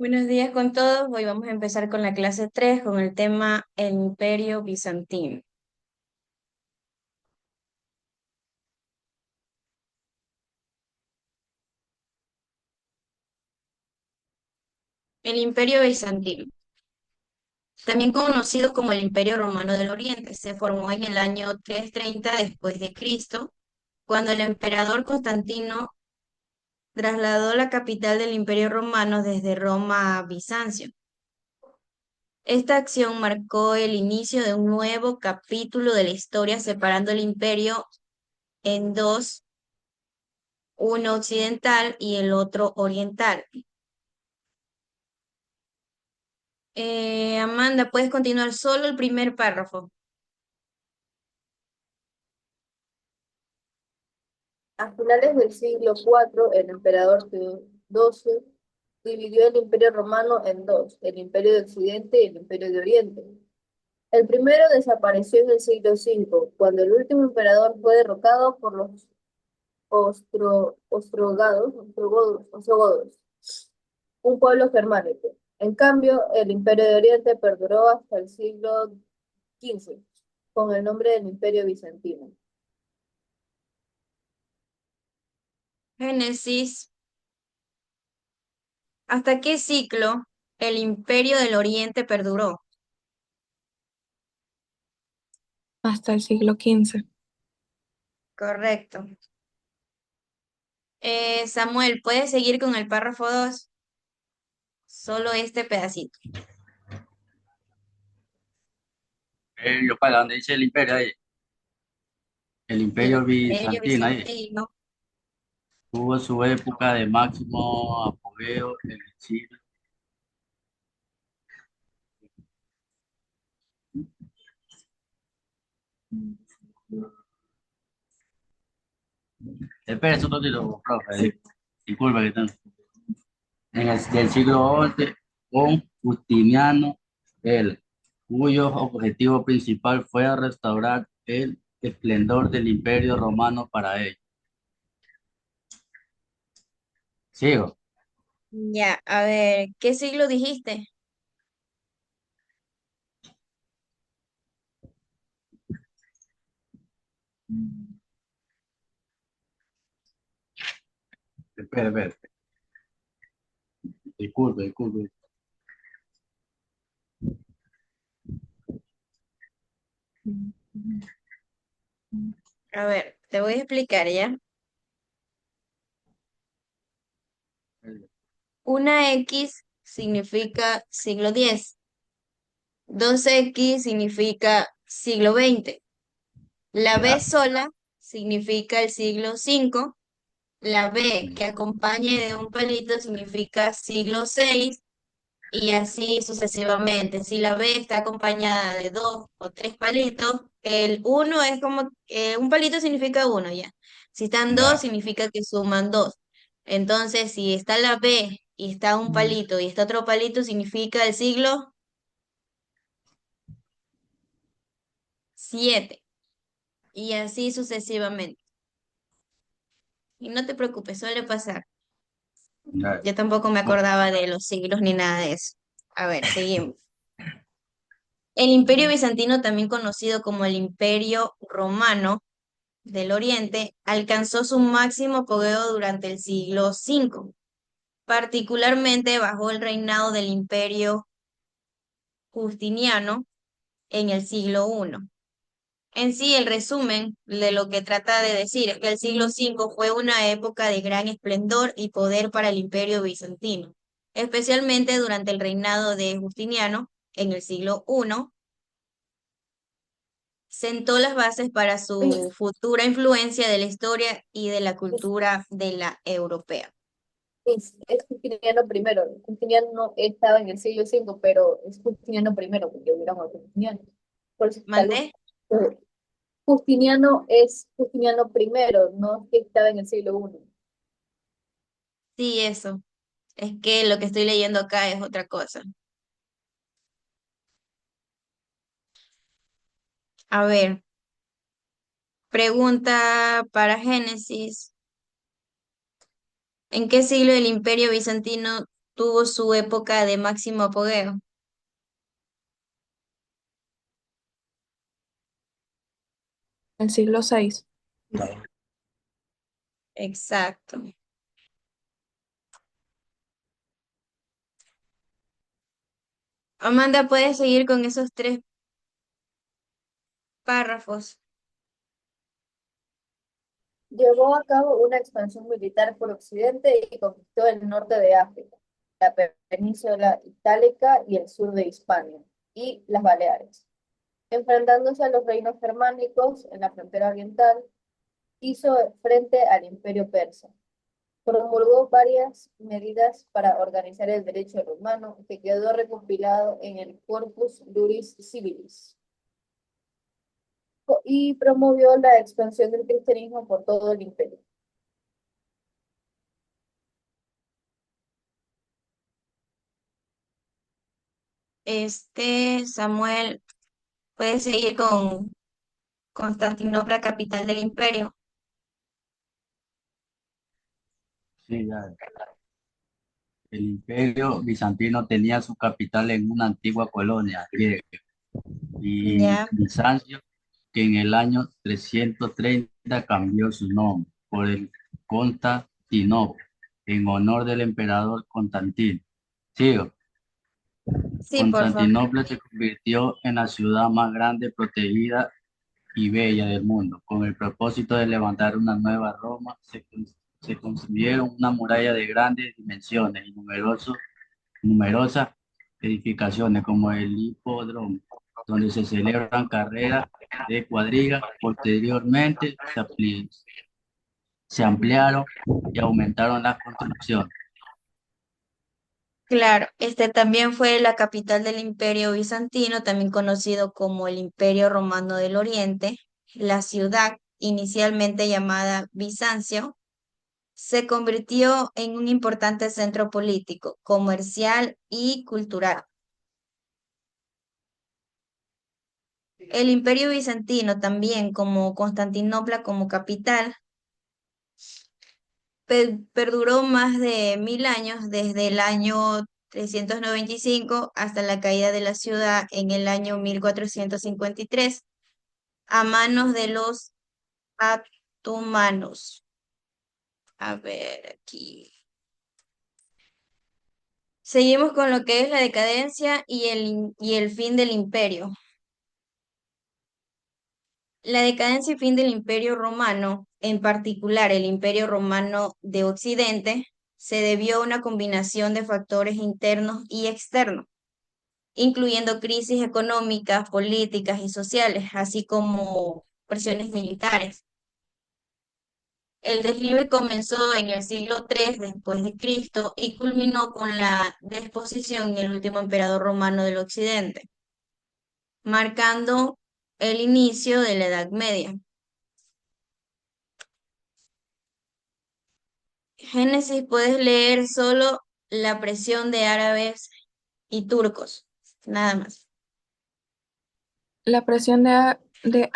Buenos días con todos. Hoy vamos a empezar con la clase 3 con el tema el Imperio Bizantino. El Imperio Bizantino, también conocido como el Imperio Romano del Oriente, se formó en el año 330 después de Cristo, cuando el emperador Constantino trasladó la capital del Imperio Romano desde Roma a Bizancio. Esta acción marcó el inicio de un nuevo capítulo de la historia, separando el imperio en dos, uno occidental y el otro oriental. Amanda, puedes continuar solo el primer párrafo. A finales del siglo IV, el emperador Teodosio dividió el Imperio Romano en dos, el Imperio de Occidente y el Imperio de Oriente. El primero desapareció en el siglo V, cuando el último emperador fue derrocado por los ostrogodos, un pueblo germánico. En cambio, el Imperio de Oriente perduró hasta el siglo XV, con el nombre del Imperio Bizantino. Génesis. ¿Hasta qué siglo el imperio del Oriente perduró? Hasta el siglo XV. Correcto. Samuel, ¿puedes seguir con el párrafo 2? Solo este pedacito. Yo para donde dice el imperio ahí, el El imperio imperio bizantino ahí, bizantino. tuvo su época de máximo apogeo en el siglo. Espera un ratito, profe, disculpa que están. En el del siglo XI, con Justiniano, el, cuyo objetivo principal fue restaurar el esplendor del imperio romano para ello. Sigo. Ya, a ver, ¿qué siglo dijiste? Espera. Disculpe. A ver, te voy a explicar ya. Una X significa siglo X, dos X significa siglo XX. La B Ya. sola significa el siglo V. La B que acompañe de un palito significa siglo VI y así sucesivamente. Si la B está acompañada de dos o tres palitos, el uno es como un palito significa uno ya. Si están dos, Ya. significa que suman dos. Entonces, si está la B y está un palito y está otro palito, significa el siglo VII y así sucesivamente. Y no te preocupes, suele pasar. Ya. Yo tampoco me acordaba de los siglos ni nada de eso. A ver, seguimos. El Imperio Bizantino, también conocido como el Imperio Romano del Oriente, alcanzó su máximo apogeo durante el siglo V, particularmente bajo el reinado del Imperio Justiniano en el siglo I. En sí, el resumen de lo que trata de decir es que el siglo V fue una época de gran esplendor y poder para el Imperio Bizantino, especialmente durante el reinado de Justiniano en el siglo I. Sentó las bases para su Es, futura influencia de la historia y de la cultura de la europea. es Justiniano primero. Justiniano no estaba en el siglo V, pero es Justiniano primero, porque hubieron otros Justinianos. Por eso está ¿Mandé? Justiniano es Justiniano primero, no que estaba en el siglo I. Sí, eso. Es que lo que estoy leyendo acá es otra cosa. A ver, pregunta para Génesis. ¿En qué siglo el Imperio Bizantino tuvo su época de máximo apogeo. El siglo VI. Exacto. Amanda, puedes seguir con esos tres párrafos. Llevó a cabo una expansión militar por Occidente y conquistó el norte de África, la península itálica y el sur de Hispania, y las Baleares. Enfrentándose a los reinos germánicos en la frontera oriental, hizo frente al imperio persa. Promulgó varias medidas para organizar el derecho romano que quedó recopilado en el Corpus Juris Civilis y promovió la expansión del cristianismo por todo el imperio. Samuel, puedes seguir con Constantinopla, capital del imperio. Sí, ya. El imperio bizantino tenía su capital en una antigua colonia griega y Ya, Bizancio, que en el año 330 cambió su nombre por el Constantinopla, en honor del emperador Constantino. Sigo. sí, por favor. Constantinopla se convirtió en la ciudad más grande, protegida y bella del mundo. Con el propósito de levantar una nueva Roma, se construyeron una muralla de grandes dimensiones y numerosas edificaciones como el hipódromo, donde se celebran carreras de cuadrigas. Posteriormente se ampliaron y aumentaron las construcciones. Claro, también fue la capital del Imperio Bizantino, también conocido como el Imperio Romano del Oriente. La ciudad, inicialmente llamada Bizancio, se convirtió en un importante centro político, comercial y cultural. El Imperio Bizantino también, como Constantinopla como capital, perduró más de 1000 años, desde el año 395 hasta la caída de la ciudad en el año 1453 a manos de los otomanos. A ver, aquí. Seguimos con lo que es la decadencia y el fin del imperio. La decadencia y fin del Imperio Romano, en particular el Imperio Romano de Occidente, se debió a una combinación de factores internos y externos, incluyendo crisis económicas, políticas y sociales, así como presiones militares. El declive comenzó en el siglo III después de Cristo y culminó con la deposición en el último emperador romano del Occidente, marcando el inicio de la Edad Media. Génesis puedes leer solo la presión de árabes y turcos, nada más. La presión de árabes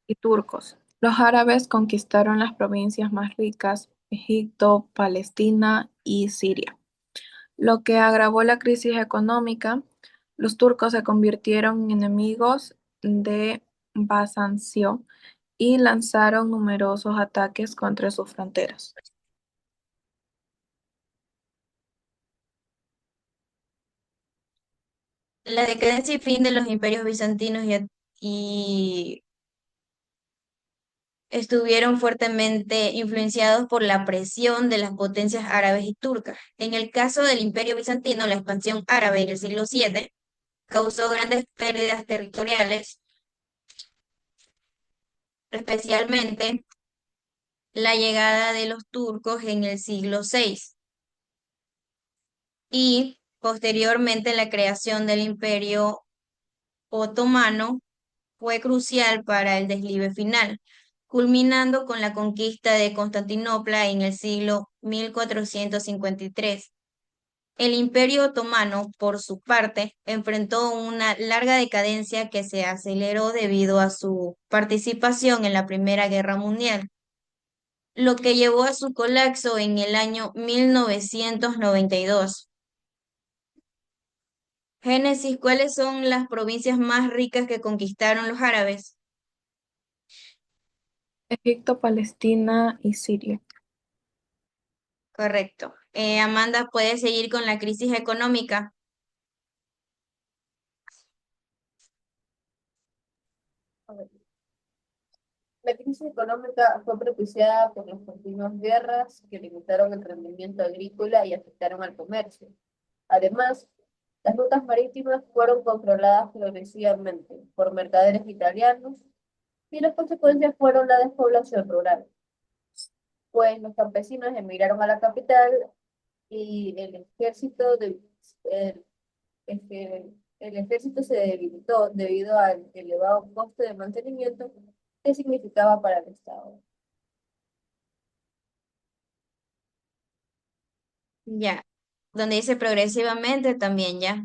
y turcos. Los árabes conquistaron las provincias más ricas, Egipto, Palestina y Siria, lo que agravó la crisis económica. Los turcos se convirtieron en enemigos de Bizancio y lanzaron numerosos ataques contra sus fronteras. La decadencia y fin de los imperios bizantinos y estuvieron fuertemente influenciados por la presión de las potencias árabes y turcas. En el caso del imperio bizantino, la expansión árabe en el siglo VII causó grandes pérdidas territoriales, especialmente la llegada de los turcos en el siglo VI y posteriormente la creación del imperio otomano fue crucial para el deslive final, culminando con la conquista de Constantinopla en el siglo 1453. El Imperio Otomano, por su parte, enfrentó una larga decadencia que se aceleró debido a su participación en la Primera Guerra Mundial, lo que llevó a su colapso en el año 1992. Génesis, ¿cuáles son las provincias más ricas que conquistaron los árabes? Egipto, Palestina y Siria. Correcto. Amanda, ¿puedes seguir con la crisis económica? A ver, la crisis económica fue propiciada por las continuas guerras que limitaron el rendimiento agrícola y afectaron al comercio. Además, las rutas marítimas fueron controladas progresivamente por mercaderes italianos y las consecuencias fueron la despoblación rural, pues los campesinos emigraron a la capital y el, el ejército se debilitó debido al elevado coste de mantenimiento que significaba para el Estado. Ya. Donde dice progresivamente también ya.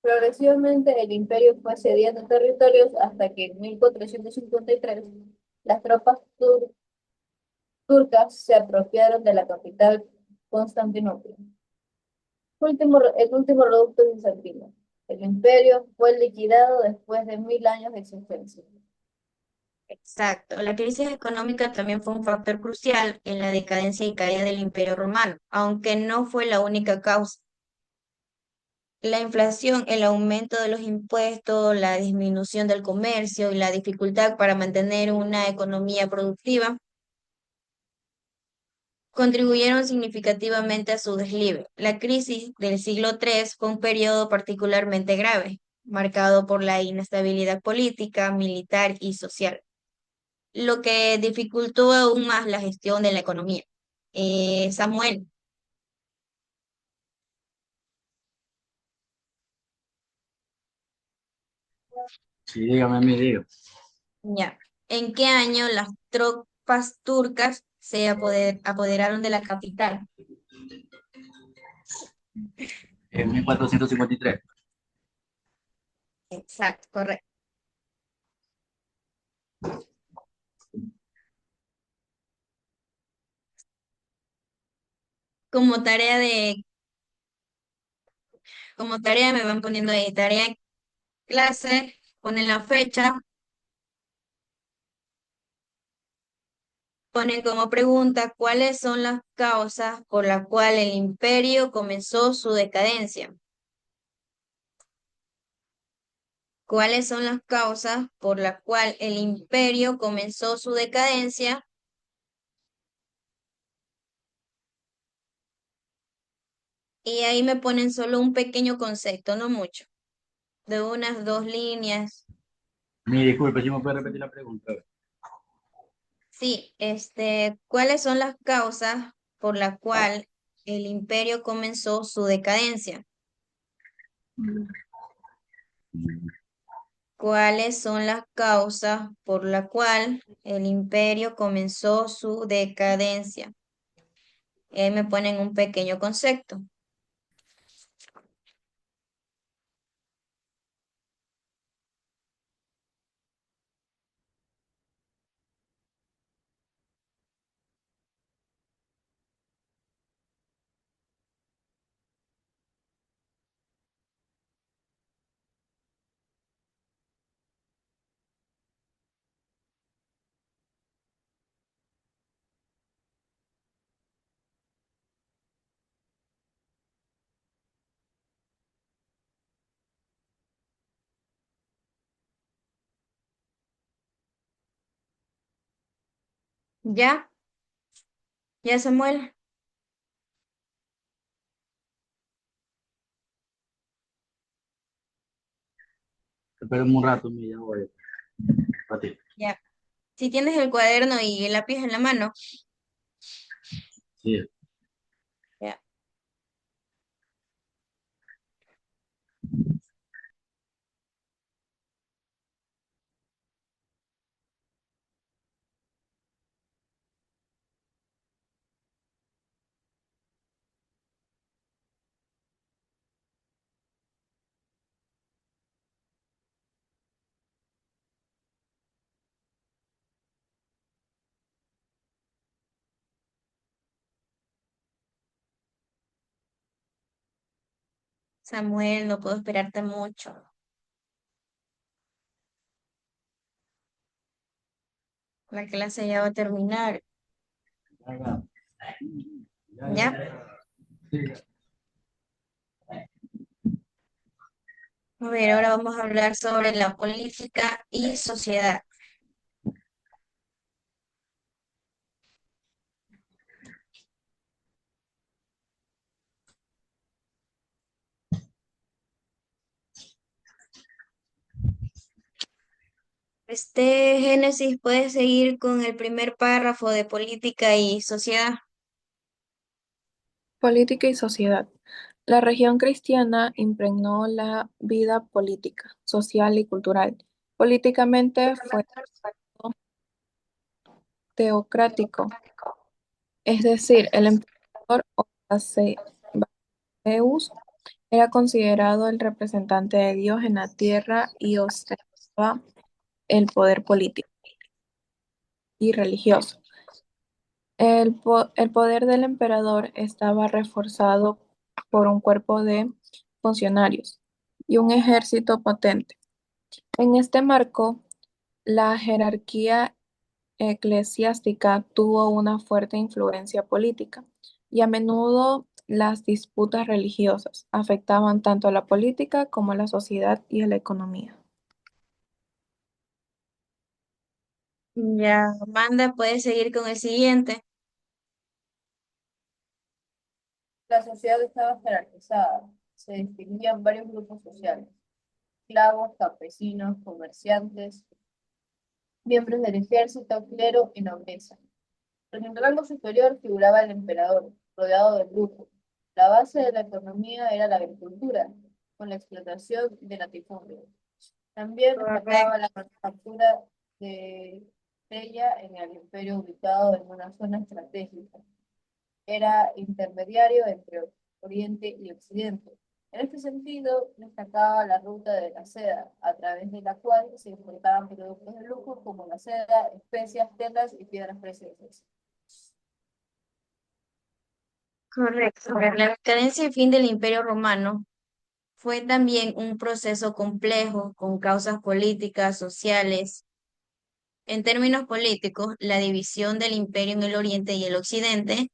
Progresivamente el imperio fue cediendo territorios hasta que en 1453 las tropas turcas se apropiaron de la capital Constantinopla. El último reducto bizantino. El imperio fue liquidado después de 1000 años de existencia. Exacto. La crisis económica también fue un factor crucial en la decadencia y caída del Imperio Romano, aunque no fue la única causa. La inflación, el aumento de los impuestos, la disminución del comercio y la dificultad para mantener una economía productiva contribuyeron significativamente a su deslive. La crisis del siglo III fue un periodo particularmente grave, marcado por la inestabilidad política, militar y social, lo que dificultó aún más la gestión de la economía. Samuel, Sí, dígame, mi diga. ya. ¿En qué año las tropas turcas se apoderaron de la capital? En 1453. Exacto, correcto. Como tarea de, como tarea me van poniendo ahí, tarea de clase, ponen la fecha, ponen como pregunta cuáles son las causas por las cuales el imperio comenzó su decadencia. ¿Cuáles son las causas por las cuales el imperio comenzó su decadencia? Y ahí me ponen solo un pequeño concepto, no mucho, de unas 2 líneas. Mi disculpe, si me puede repetir la pregunta. Sí, ¿cuáles son las causas por las cuales el imperio comenzó su decadencia? ¿Cuáles son las causas por las cuales el imperio comenzó su decadencia? Y ahí me ponen un pequeño concepto. ¿Ya? ¿Ya, Samuel? Espérame un rato, mi ya voy. Para ti. Ya. Si tienes el cuaderno y el lápiz en la mano. Sí. Ya. Samuel, no puedo esperarte mucho. La clase ya va a terminar. Ya, ya, ya, ¿Ya? ya. Sí. A ver, ahora vamos a hablar sobre la política y sociedad. Este Génesis puede seguir con el primer párrafo de política y sociedad. Política y sociedad. La región cristiana impregnó la vida política, social y cultural. Políticamente fue teocrático, es decir, el emperador o Zeus era considerado el representante de Dios en la tierra y ostentaba el poder político y religioso. El poder del emperador estaba reforzado por un cuerpo de funcionarios y un ejército potente. En este marco, la jerarquía eclesiástica tuvo una fuerte influencia política y a menudo las disputas religiosas afectaban tanto a la política como a la sociedad y a la economía. Ya, Amanda puede seguir con el siguiente. La sociedad estaba jerarquizada. Se distinguían varios grupos sociales: esclavos, campesinos, comerciantes, miembros del ejército, clero y nobleza. En el rango superior figuraba el emperador, rodeado de lujo. La base de la economía era la agricultura, con la explotación de latifundios. También destacaba Correcto. la manufactura de ella en el imperio ubicado en una zona estratégica. Era intermediario entre Oriente y Occidente. En este sentido, destacaba la ruta de la seda, a través de la cual se importaban productos de lujo como la seda, especias, telas y piedras preciosas. Correcto. A ver, la decadencia y fin del Imperio Romano fue también un proceso complejo con causas políticas, sociales. En términos políticos, la división del imperio en el oriente y el occidente,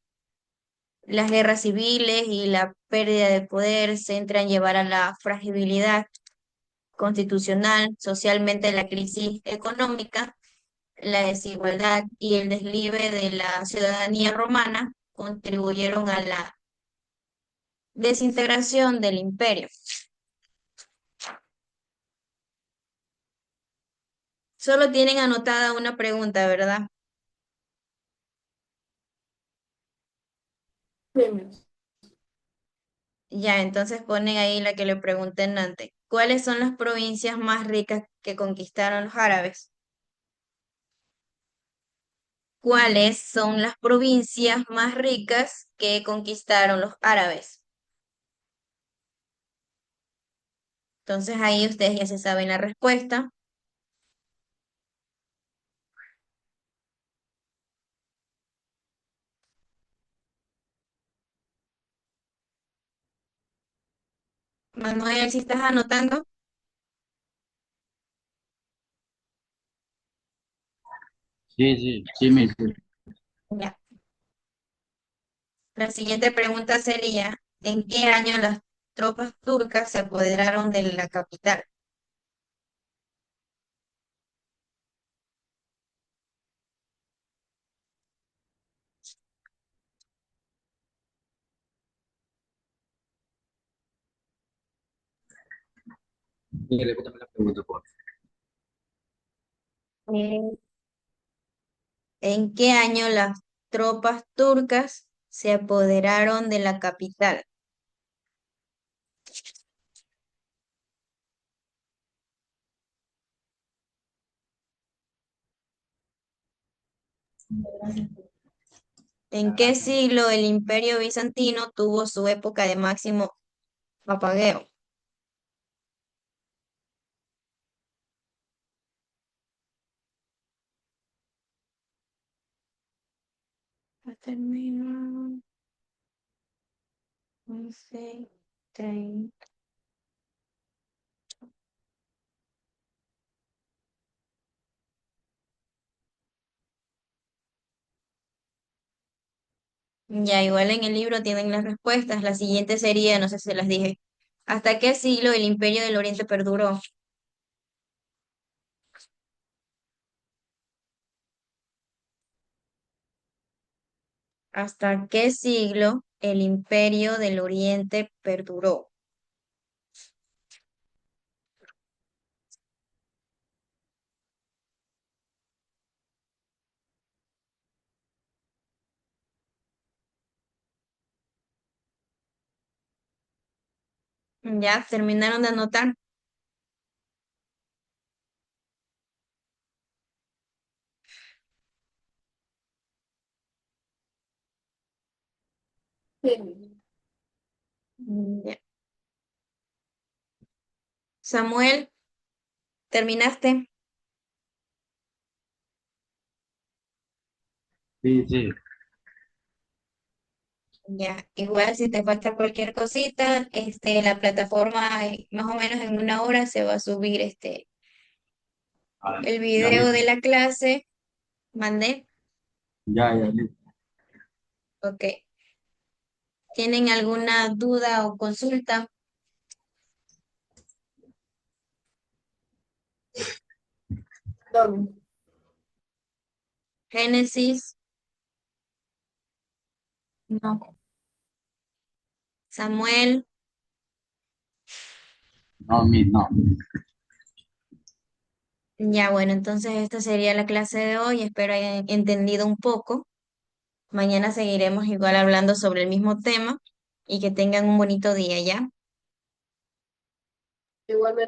las guerras civiles y la pérdida de poder se entran a llevar a la fragilidad constitucional, socialmente la crisis económica, la desigualdad y el deslive de la ciudadanía romana contribuyeron a la desintegración del imperio. Solo tienen anotada una pregunta, ¿verdad? Ya, entonces ponen ahí la que le pregunté antes. ¿Cuáles son las provincias más ricas que conquistaron los árabes? ¿Cuáles son las provincias más ricas que conquistaron los árabes? Entonces ahí ustedes ya se saben la respuesta. Manuel, si estás anotando, Sí, sí, sí, sí. ya. La siguiente pregunta sería, ¿en qué año las tropas turcas se apoderaron de la capital? Sí, repítame la pregunta, por favor. Eh, ¿En qué año las tropas turcas se apoderaron de la capital? ¿En qué siglo el Imperio bizantino tuvo su época de máximo apogeo? Terminó 11, 30. Ya igual en el libro tienen las respuestas. La siguiente sería, no sé si las dije. ¿Hasta qué siglo el Imperio del Oriente perduró? ¿Hasta qué siglo el Imperio del Oriente perduró? Ya terminaron de anotar. Sí. Ya. Samuel, ¿terminaste? Sí, sí. Ya, igual si te falta cualquier cosita, la plataforma más o menos en una hora se va a subir Ah, el ya video de listo. la clase. Mandé. Ya listo. Ok. ¿Tienen alguna duda o consulta? No. Génesis, No. Samuel. No, no. Ya, bueno, entonces esta sería la clase de hoy. Espero hayan entendido un poco. Mañana seguiremos igual hablando sobre el mismo tema y que tengan un bonito día, ¿ya? Igualmente.